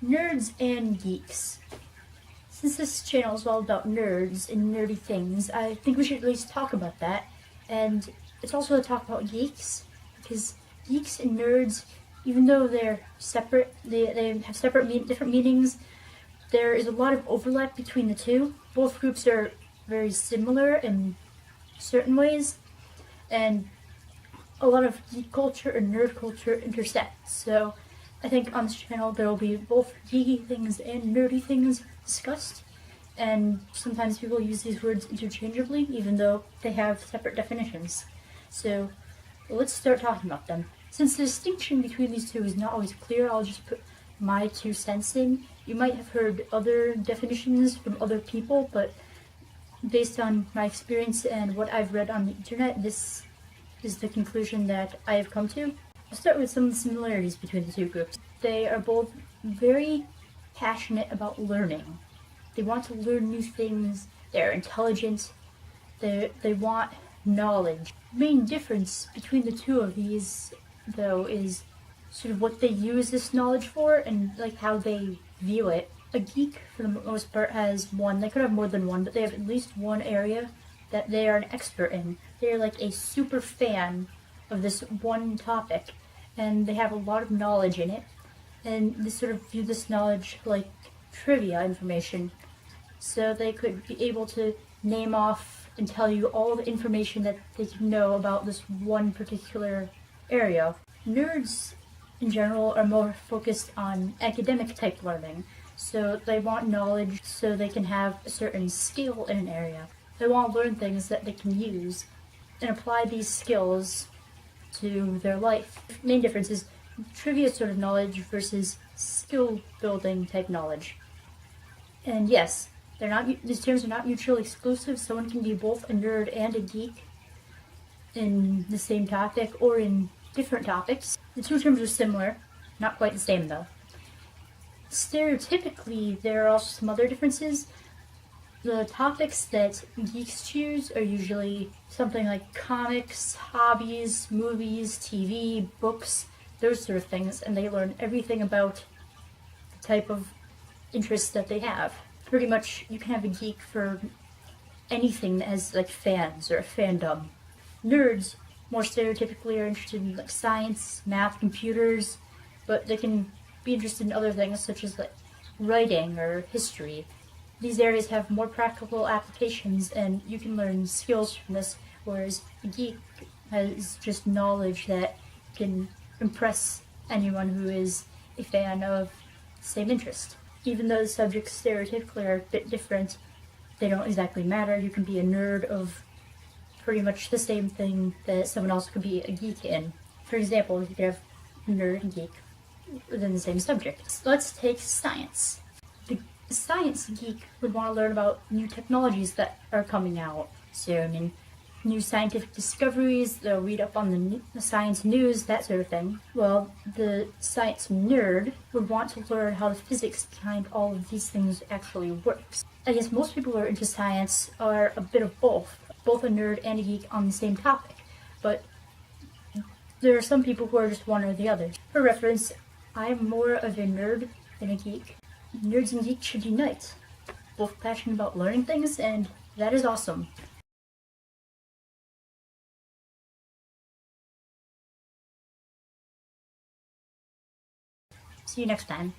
Nerds and geeks. Since this channel is all about nerds and nerdy things, I think we should at least talk about that. And it's also to talk about geeks, because geeks and nerds, even though they're separate, they have separate different meanings, there is a lot of overlap between the two. Both groups are very similar in certain ways, and a lot of geek culture and nerd culture intersect. So I think on this channel there will be both geeky things and nerdy things discussed, and sometimes people use these words interchangeably even though they have separate definitions. So let's start talking about them. Since the distinction between these two is not always clear, I'll just put my 2 cents in. You might have heard other definitions from other people, but based on my experience and what I've read on the internet, this is the conclusion that I have come to. I'll start with some similarities between the two groups. They are both very passionate about learning. They want to learn new things, they're intelligent, they want knowledge. The main difference between the two of these, though, is sort of what they use this knowledge for and like how they view it. A geek, for the most part, has one. They could have more than one, but they have at least one area that they are an expert in. They're like a super fan of this one topic, and they have a lot of knowledge in it, and they sort of view this knowledge like trivia information. So they could be able to name off and tell you all the information that they can know about this one particular area. Nerds in general are more focused on academic type learning, so they want knowledge so they can have a certain skill in an area. They want to learn things that they can use and apply these skills to their life. The main difference is trivia sort of knowledge versus skill building type knowledge. And yes, these terms are not mutually exclusive. Someone can be both a nerd and a geek in the same topic or in different topics. The two terms are similar, not quite the same though. Stereotypically, there are also some other differences. The topics that geeks choose are usually something like comics, hobbies, movies, TV, books, those sort of things, and they learn everything about the type of interests that they have. Pretty much, you can have a geek for anything that has like fans or a fandom. Nerds, more stereotypically, are interested in like science, math, computers, but they can be interested in other things such as like writing or history. These areas have more practical applications, and you can learn skills from this, whereas a geek has just knowledge that can impress anyone who is a fan of the same interest. Even though the subjects stereotypically are a bit different, they don't exactly matter. You can be a nerd of pretty much the same thing that someone else could be a geek in. For example, you could have nerd and geek within the same subject. Let's take science. The science geek would want to learn about new technologies that are coming out soon and new scientific discoveries. They'll read up on the science news, that sort of thing. Well, the science nerd would want to learn how the physics behind all of these things actually works. I guess most people who are into science are a bit of both a nerd and a geek on the same topic, but there are some people who are just one or the other. For reference, I'm more of a nerd than a geek. Nerds and geeks should unite. Both passionate about learning things, and that is awesome. See you next time.